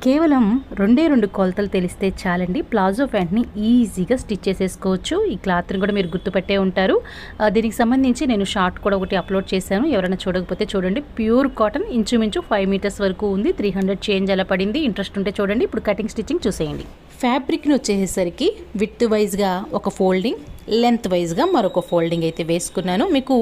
కేవలం రెండే 2 కొలతలు తెలిస్తే చాలండి ప్లాజో ప్యాంట్ని ఈజీగా స్టిచ్ చేసేసుకోవచ్చు. ఈ క్లాత్ని కూడా మీరు గుర్తుపట్టే ఉంటారు. దీనికి సంబంధించి నేను షార్ట్ కూడా ఒకటి అప్లోడ్ చేశాను. ఎవరైనా చూడకపోతే చూడండి. ప్యూర్ కాటన్ ఇంచుమించు 5 మీటర్స్ వరకు ఉంది. 300 చేంజ్ అలా పడింది. ఇంట్రెస్ట్ ఉంటే చూడండి. ఇప్పుడు కటింగ్ స్టిచ్చింగ్ చూసేయండి. ఫ్యాబ్రిక్ని వచ్చేసరికి విత్ వైజ్గా ఒక ఫోల్డింగ్, లెంత్ వైజ్గా మరొక ఫోల్డింగ్ అయితే వేసుకున్నాను. మీకు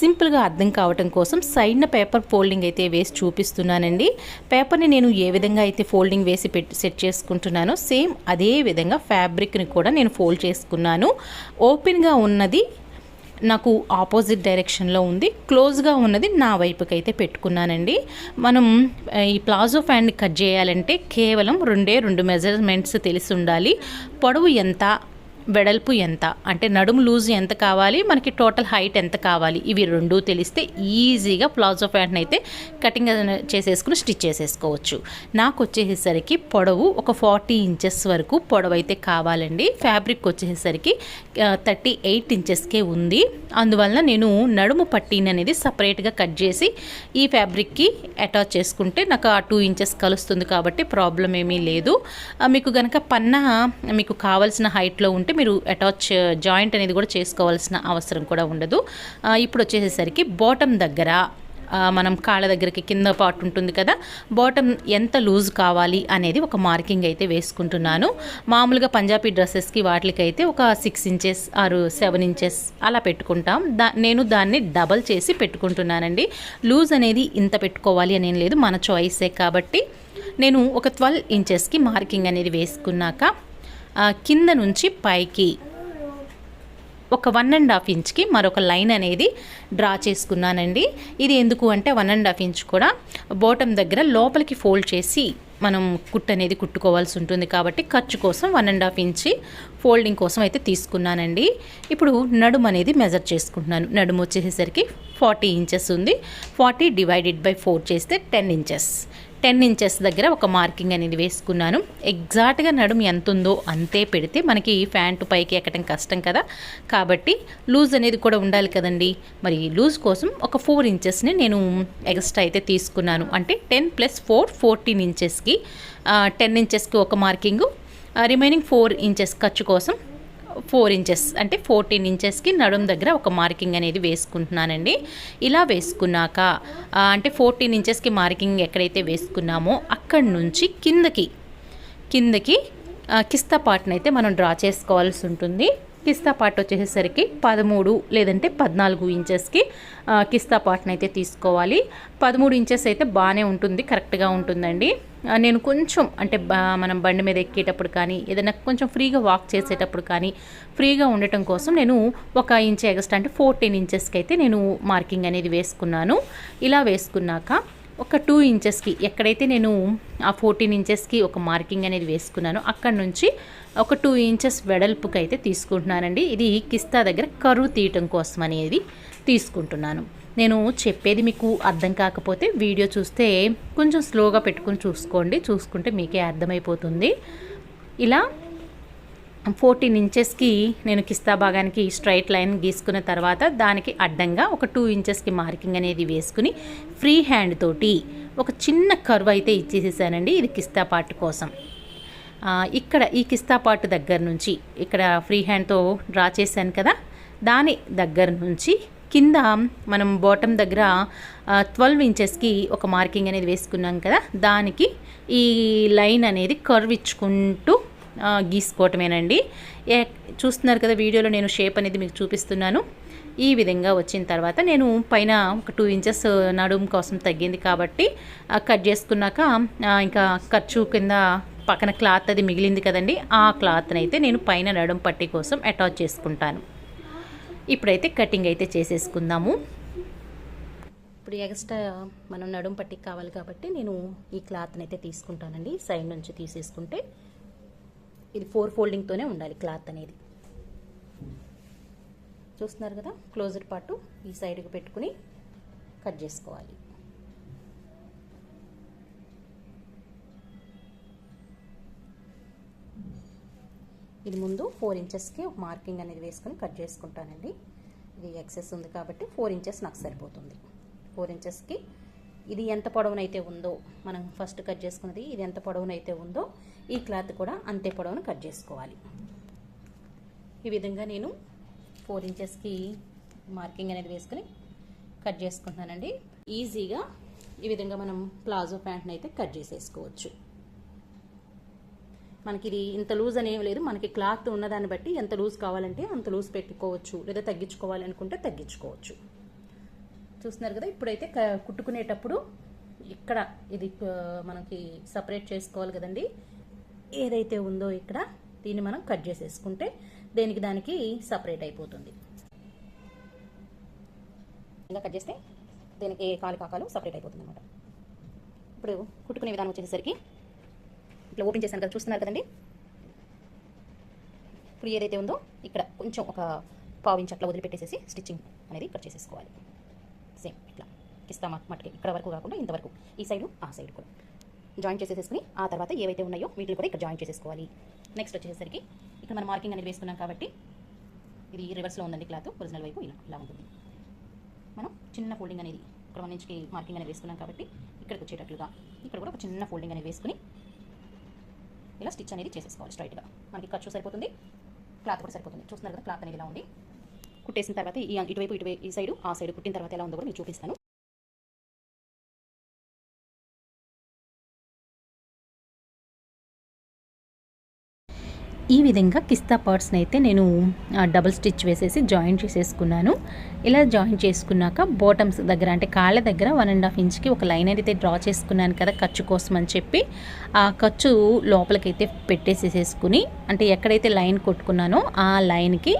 సింపుల్గా అర్థం కావటం కోసం సైడ్న పేపర్ ఫోల్డింగ్ అయితే వేసి చూపిస్తున్నానండి. పేపర్ని నేను ఏ విధంగా అయితే ఫోల్డింగ్ వేసి సెట్ చేసుకుంటున్నానో సేమ్ అదే విధంగా ఫ్యాబ్రిక్ని కూడా నేను ఫోల్డ్ చేసుకున్నాను. ఓపెన్గా ఉన్నది నాకు ఆపోజిట్ డైరెక్షన్లో ఉంది, క్లోజ్గా ఉన్నది నా వైపుకి అయితే పెట్టుకున్నానండి. మనం ఈ ప్లాజో ఫ్యాంట్ని కట్ చేయాలంటే కేవలం 2 మెజర్మెంట్స్ తెలిసి ఉండాలి. పొడవు ఎంత, వెడల్పు ఎంత, అంటే నడుము లూజ్ ఎంత కావాలి, మనకి టోటల్ హైట్ ఎంత కావాలి, ఇవి 2 తెలిస్తే ఈజీగా ప్లాజో ప్యాంట్ని అయితే కటింగ్ చేసేసుకుని స్టిచ్ చేసేసుకోవచ్చు. నాకు వచ్చేసరికి పొడవు ఒక 40 ఇంచెస్ వరకు పొడవు అయితే కావాలండి. ఫ్యాబ్రిక్ వచ్చేసరికి 38 ఇంచెస్కే ఉంది. అందువలన నేను నడుము పట్టీని అనేది సపరేట్గా కట్ చేసి ఈ ఫ్యాబ్రిక్కి అటాచ్ చేసుకుంటే నాకు ఆ 2 ఇంచెస్ కలుస్తుంది కాబట్టి ప్రాబ్లం ఏమీ లేదు. మీకు కనుక పన్నా మీకు కావాల్సిన హైట్లో ఉంటే మీరు అటాచ్ జాయింట్ అనేది కూడా చేసుకోవాల్సిన అవసరం కూడా ఉండదు. ఇప్పుడు వచ్చేసరికి బాటమ్ దగ్గర మనం కాళ్ళ దగ్గరికి కింద పార్ట్ ఉంటుంది కదా, బాటమ్ ఎంత లూజ్ కావాలి అనేది ఒక మార్కింగ్ అయితే వేసుకుంటున్నాను. మామూలుగా పంజాబీ డ్రెస్సెస్కి వాటికైతే ఒక 6 ఇంచెస్ ఆర్ 7 ఇంచెస్ అలా పెట్టుకుంటాం. నేను దాన్ని డబల్ చేసి పెట్టుకుంటున్నానండి. లూజ్ అనేది ఇంత పెట్టుకోవాలి అని ఏం లేదు, మన చాయిసే కాబట్టి నేను ఒక 12 ఇంచెస్కి మార్కింగ్ అనేది వేసుకున్నాక కింద నుంచి పైకి ఒక 1.5 ఇంచ్కి మరొక లైన్ అనేది డ్రా చేసుకున్నానండి. ఇది ఎందుకు అంటే 1.5 ఇంచ్ కూడా బాటమ్ దగ్గర లోపలికి ఫోల్డ్ చేసి మనం కుట్టు అనేది కుట్టుకోవాల్సి ఉంటుంది కాబట్టి ఖర్చు కోసం 1.5 ఇంచ్ ఫోల్డింగ్ కోసం అయితే తీసుకున్నానండి. ఇప్పుడు నడుము అనేది మెజర్ చేసుకుంటున్నాను. నడుము వచ్చేసరికి 40 ఇంచెస్ ఉంది. 40 డివైడెడ్ బై 4 చేస్తే 10 ఇంచెస్. 10 ఇంచెస్ దగ్గర ఒక మార్కింగ్ అనేది వేసుకున్నాను. ఎగ్జాక్ట్గా నడుము ఎంత ఉందో అంతే పెడితే మనకి ప్యాంటు పైకి ఎక్కడం కష్టం కదా, కాబట్టి లూజ్ అనేది కూడా ఉండాలి కదండి. మరి లూజ్ కోసం ఒక 4 ఇంచెస్ని నేను ఎక్స్ట్రా అయితే తీసుకున్నాను. అంటే 10 + 4 14 ఇంచెస్కి 10 ఇంచెస్కి ఒక మార్కింగు, రిమైనింగ్ 4 ఇంచెస్ ఖర్చు కోసం 4 ఇంచెస్ అంటే 14 ఇంచెస్కి నడుం దగ్గర ఒక మార్కింగ్ అనేది వేసుకుంటున్నానండి. ఇలా వేసుకున్నాక అంటే 14 ఇంచెస్కి మార్కింగ్ ఎక్కడైతే వేసుకున్నామో అక్కడి నుంచి కిందకి కిస్తా పార్ట్ని అయితే మనం డ్రా చేసుకోవాల్సి ఉంటుంది. కిస్తా పార్ట్ వచ్చేసరికి 13 లేదంటే 14 ఇంచెస్కి కిస్తా పార్ట్ని అయితే తీసుకోవాలి. 13 ఇంచెస్ అయితే బాగానే ఉంటుంది, కరెక్ట్గా ఉంటుందండి. నేను కొంచెం అంటే మనం బండి మీద ఎక్కేటప్పుడు కానీ ఏదైనా కొంచెం ఫ్రీగా వాక్ చేసేటప్పుడు కానీ ఫ్రీగా ఉండటం కోసం నేను 1 ఇంచ్ ఎక్స్ట్రా అంటే 14 ఇంచెస్కి అయితే నేను మార్కింగ్ అనేది వేసుకున్నాను. ఇలా వేసుకున్నాక ఒక 2 ఇంచెస్కి ఎక్కడైతే నేను ఆ 14 ఇంచెస్కి ఒక మార్కింగ్ అనేది వేసుకున్నాను అక్కడి నుంచి ఒక 2 ఇంచెస్ వెడల్పుకి అయితే తీసుకుంటున్నానండి. ఇది కిస్తా దగ్గర కరువు తీయటం కోసం అనేది తీసుకుంటున్నాను. నేను చెప్పేది మీకు అర్థం కాకపోతే వీడియో చూస్తే కొంచెం స్లోగా పెట్టుకుని చూసుకుంటే మీకే అర్థమైపోతుంది. ఇలా 14 ఇంచెస్కి నేను కిస్తా భాగానికి స్ట్రైట్ లైన్ గీసుకున్న తర్వాత దానికి అడ్డంగా ఒక 2 ఇంచెస్కి మార్కింగ్ అనేది వేసుకుని ఫ్రీ హ్యాండ్ తోటి ఒక చిన్న కర్వ్ అయితే ఇచ్చేసేసానండి. ఇది కిస్తా పార్ట్ కోసం. ఇక్కడ ఈ కిస్తా పార్ట్ దగ్గర నుంచి ఇక్కడ ఫ్రీ హ్యాండ్తో డ్రా చేశాను కదా, దాని దగ్గర నుంచి కింద మనం బాటమ్ దగ్గర 12 ఇంచెస్కి ఒక మార్కింగ్ అనేది వేసుకున్నాం కదా, దానికి ఈ లైన్ అనేది కర్వ్ ఇచ్చుకుంటూ గీసుకోవటమేనండి. చూస్తున్నారు కదా వీడియోలో నేను షేప్ అనేది మీకు చూపిస్తున్నాను. ఈ విధంగా వచ్చిన తర్వాత నేను పైన ఒక 2 ఇంచెస్ నడుము కోసం తగ్గింది కాబట్టి కట్ చేసుకున్నాక ఇంకా ఖర్చు కింద పక్కన క్లాత్ అది మిగిలింది కదండి, ఆ క్లాత్ని అయితే నేను పైన నడుము పట్టీ కోసం అటాచ్ చేసుకుంటాను. ఇప్పుడైతే కటింగ్ అయితే చేసేసుకుందాము. ఇప్పుడు ఎక్స్ట్రా మనం నడుము పట్టీకి కావాలి కాబట్టి నేను ఈ క్లాత్ని అయితే తీసుకుంటానండి. సైడ్ నుంచి తీసేసుకుంటే ఇది 4 ఫోల్డింగ్తోనే ఉండాలి క్లాత్ అనేది. చూస్తున్నారు కదా, క్లోజర్ పార్ట్ ఈ సైడ్కి పెట్టుకుని కట్ చేసుకోవాలి. ఇది ముందు 4 ఇంచెస్కి ఒక మార్కింగ్ అనేది వేసుకొని కట్ చేసుకుంటానండి. ఇది ఎక్సెస్ ఉంది కాబట్టి 4 ఇంచెస్ నాకు సరిపోతుంది. 4 ఇంచెస్కి ఇది ఎంత పొడవునైతే ఉందో, మనం ఫస్ట్ కట్ చేసుకున్నది ఇది ఎంత పొడవునైతే ఉందో ఈ క్లాత్ కూడా అంతే పొడవును కట్ చేసుకోవాలి. ఈ విధంగా నేను 4 ఇంచెస్కి మార్కింగ్ అనేది వేసుకుని కట్ చేసుకుంటున్నానండి. ఈజీగా ఈ విధంగా మనం ప్లాజో ప్యాంట్ని అయితే కట్ చేసేసుకోవచ్చు. మనకి ఇది ఇంత లూజ్ అనేవి లేదు, మనకి క్లాత్ ఉన్నదాన్ని బట్టి ఎంత లూజ్ కావాలంటే అంత లూజ్ పెట్టుకోవచ్చు, లేదా తగ్గించుకోవాలనుకుంటే తగ్గించుకోవచ్చు. చూస్తున్నారు కదా, ఇప్పుడైతే కుట్టుకునేటప్పుడు ఇక్కడ ఇది మనకి సపరేట్ చేసుకోవాలి కదండి. ఏదైతే ఉందో ఇక్కడ దీన్ని మనం కట్ చేసేసుకుంటే దేనికి దానికి సపరేట్ అయిపోతుంది. ఇలా కట్ చేస్తే దీనికి కాలు కాకాలు సపరేట్ అయిపోతుంది అనమాట. ఇప్పుడు కుట్టుకునే విధానం వచ్చేసరికి ఇట్లా ఓపెన్ చేశాను కదా, చూస్తున్నారు కదండి. ఇప్పుడు ఏదైతే ఉందో ఇక్కడ కొంచెం ఒక 1/4 ఇంచ్ అట్లా వదిలిపెట్టేసేసి స్టిచ్చింగ్ అనేది కట్ చేసేసుకోవాలి. సేమ్ ఇట్లా కిస్తా మట్టుకి ఇక్కడ వరకు కాకుండా ఇంతవరకు ఈ సైడు ఆ సైడ్ కూడా జాయిన్ చేసేసుకుని ఆ తర్వాత ఏవైతే ఉన్నాయో వీటిని కూడా ఇక్కడ జాయిన్ చేసేసుకోవాలి. నెక్స్ట్ వచ్చేసరికి ఇక్కడ మనం మార్కింగ్ అనేది వేసుకున్నాం కాబట్టి ఇది రివర్స్లో ఉందండి క్లాత్, ఒరిజినల్ వైపు ఇలా ఉంటుంది. మనం చిన్న ఫోల్డింగ్ అనేది ఇక్కడ 1 ఇంచ్కి మార్కింగ్ అనేది వేసుకున్నాం కాబట్టి ఇక్కడికి వచ్చేటట్లుగా ఇక్కడ కూడా ఒక చిన్న ఫోల్డింగ్ అనేది వేసుకుని ఇలా స్టిచ్ అనేది చేసేసుకోవాలి స్ట్రైట్గా. మనకి ఖర్చు సరిపోతుంది, క్లాత్ కూడా సరిపోతుంది. చూస్తున్నారు కదా క్లాత్ అనేది ఇలా ఉంది. కుట్టేసిన తర్వాత ఇటువైపు ఈ సైడు ఆ సైడ్ కుట్టిన తర్వాత ఎలా ఉందో కూడా మీకు చూపిస్తాను. ఈ విధంగా కిస్తా పార్ట్స్ని అయితే నేను డబుల్ స్టిచ్ వేసేసి జాయిన్ చేసేసుకున్నాను. ఇలా జాయిన్ చేసుకున్నాక బాటమ్స్ దగ్గర అంటే కాళ్ళ దగ్గర 1.5 ఇంచ్కి ఒక లైన్ అయితే డ్రా చేసుకున్నాను కదా ఖర్చు కోసం అని చెప్పి. ఆ ఖర్చు లోపలికైతే పెట్టేసేసుకుని, అంటే ఎక్కడైతే లైన్ కొట్టుకున్నానో ఆ లైన్కి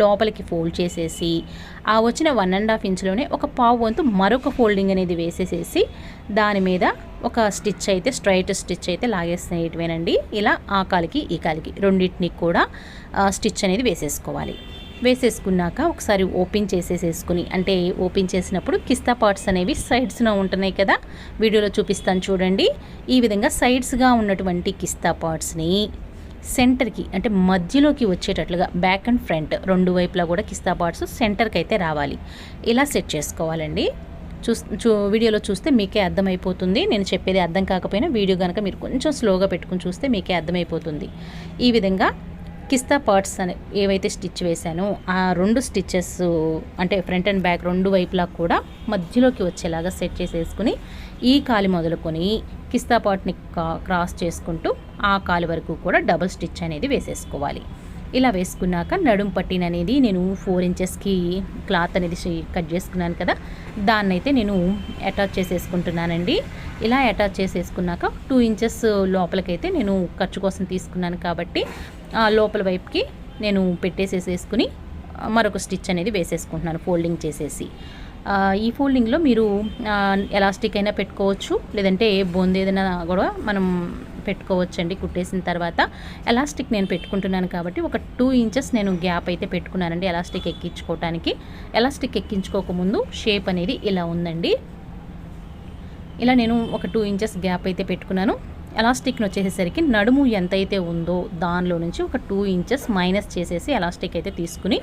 లోపలికి ఫోల్డ్ చేసేసి ఆ వచ్చిన 1.5 ఇంచులోనే ఒక 1/4 వంతు మరొక ఫోల్డింగ్ అనేది వేసేసేసి దాని మీద ఒక స్టిచ్ అయితే స్ట్రైట్ స్టిచ్ అయితే లాగేసినవేనండి. ఇలా ఆ కాలికి ఈ కాలికి రెండింటిని కూడా స్టిచ్ అనేది వేసేసుకోవాలి. వేసేసుకున్నాక ఒకసారి ఓపెన్ చేసేసుకుని, అంటే ఓపెన్ చేసినప్పుడు కిస్తా పార్ట్స్ అనేవి సైడ్స్లో ఉంటున్నాయి కదా, వీడియోలో చూపిస్తాను చూడండి. ఈ విధంగా సైడ్స్గా ఉన్నటువంటి కిస్తా పార్ట్స్ని సెంటర్కి అంటే మధ్యలోకి వచ్చేటట్లుగా బ్యాక్ అండ్ ఫ్రంట్ రెండు వైపులా కూడా కిస్తా పార్ట్స్ సెంటర్కి అయితే రావాలి. ఇలా సెట్ చేసుకోవాలండి. వీడియోలో చూస్తే మీకే అర్థమైపోతుంది. నేను చెప్పేది అర్థం కాకపోయినా వీడియో కనుక మీరు కొంచెం స్లోగా పెట్టుకుని చూస్తే మీకే అర్థమైపోతుంది. ఈ విధంగా కిస్తా పార్ట్స్ అని ఏవైతే స్టిచ్ వేసానో ఆ 2 స్టిచ్చెస్ అంటే ఫ్రంట్ అండ్ బ్యాక్ రెండు వైపులా కూడా మధ్యలోకి వచ్చేలాగా సెట్ చేసేసుకుని ఈ కాలి మొదలుకొని కిస్తా పార్ట్ని క్రాస్ చేసుకుంటూ ఆ కాలి వరకు కూడా డబుల్ స్టిచ్ అనేది వేసేసుకోవాలి. ఇలా వేసుకున్నాక నడుం పట్టిన అనేది నేను 4 ఇంచెస్కి క్లాత్ అనేది కట్ చేసుకున్నాను కదా, దాన్ని అయితే నేను అటాచ్ చేసేసుకుంటున్నానండి. ఇలా అటాచ్ చేసేసుకున్నాక 2 ఇంచెస్ లోపలికైతే నేను ఖర్చు కోసం తీసుకున్నాను కాబట్టి లోపల వైపుకి నేను పెట్టేసేసుకుని మరొక స్టిచ్ అనేది వేసేసుకుంటున్నాను ఫోల్డింగ్ చేసేసి. ఈ ఫోల్డింగ్లో మీరు ఎలాస్టిక్ అయినా పెట్టుకోవచ్చు, లేదంటే బొందు ఏదైనా కూడా మనం పెట్టుకోవచ్చండి. కుట్టేసిన తర్వాత ఎలాస్టిక్ నేను పెట్టుకుంటున్నాను కాబట్టి ఒక 2 ఇంచెస్ నేను గ్యాప్ అయితే పెట్టుకున్నానండి ఎలాస్టిక్ ఎక్కించుకోవడానికి. ఎలాస్టిక్ ఎక్కించుకోకముందు షేప్ అనేది ఇలా ఉందండి. ఇలా నేను ఒక 2 ఇంచెస్ గ్యాప్ అయితే పెట్టుకున్నాను. ఎలాస్టిక్ని వచ్చేసేసరికి నడుము ఎంతైతే ఉందో దానిలో నుంచి ఒక 2 ఇంచెస్ మైనస్ చేసేసి ఎలాస్టిక్ అయితే తీసుకుని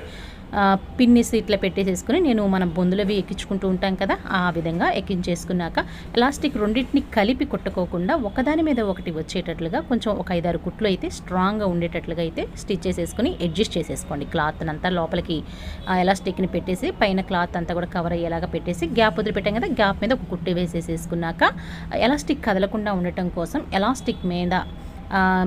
పిన్నిస్ ఇట్లా పెట్టేసేసుకుని నేను మన బొందులవి ఎక్కించుకుంటూ ఉంటాం కదా, ఆ విధంగా ఎక్కించేసుకున్నాక ఎలాస్టిక్ రెండింటిని కలిపి కొట్టుకోకుండా ఒకదాని మీద ఒకటి వచ్చేటట్లుగా కొంచెం ఒక 5-6 కుట్లు అయితే స్ట్రాంగ్గా ఉండేటట్లుగా అయితే స్టిచ్ చేసేసుకుని అడ్జస్ట్ చేసేసుకోండి. క్లాత్ అంతా లోపలికి ఆ ఎలాస్టిక్ని పెట్టేసి పైన క్లాత్ అంతా కూడా కవర్ అయ్యేలాగా పెట్టేసి గ్యాప్ వదిలిపెట్టాం కదా, గ్యాప్ మీద ఒక కుట్టు వేసేసుకున్నాక ఎలాస్టిక్ కదలకుండా ఉండటం కోసం ఎలాస్టిక్ మీద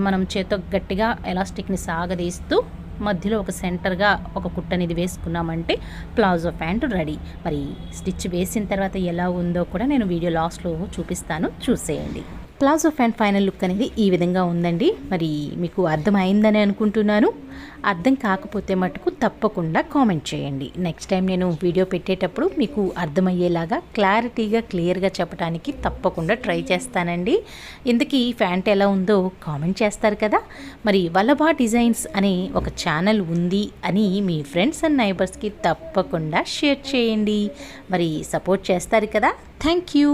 మనం చేత్తో గట్టిగా ఎలాస్టిక్ని సాగదీస్తూ మధ్యలో ఒక సెంటర్గా ఒక కుట్టు అనేది వేసుకున్నామంటే ప్లాజో ప్యాంట్ రెడీ. మరి స్టిచ్ వేసిన తర్వాత ఎలా ఉందో కూడా నేను వీడియో లాస్ట్లో చూపిస్తాను, చూసేయండి. ప్లాజో ప్యాంట్ ఫైనల్ లుక్ అనేది ఈ విధంగా ఉందండి. మరి మీకు అర్థమైందని అనుకుంటున్నాను. అర్థం కాకపోతే మటుకు తప్పకుండా కామెంట్ చేయండి. నెక్స్ట్ టైం నేను వీడియో పెట్టేటప్పుడు మీకు అర్థమయ్యేలాగా క్లారిటీగా క్లియర్గా చెప్పడానికి తప్పకుండా ట్రై చేస్తానండి. ఇంతకీ ఈ ప్యాంట్ ఎలా ఉందో కామెంట్ చేస్తారు కదా. మరి వల్లభా డిజైన్స్ అనే ఒక ఛానల్ ఉంది అని మీ ఫ్రెండ్స్ అండ్ నైబర్స్కి తప్పకుండా షేర్ చేయండి. మరి సపోర్ట్ చేస్తారు కదా. Thank you.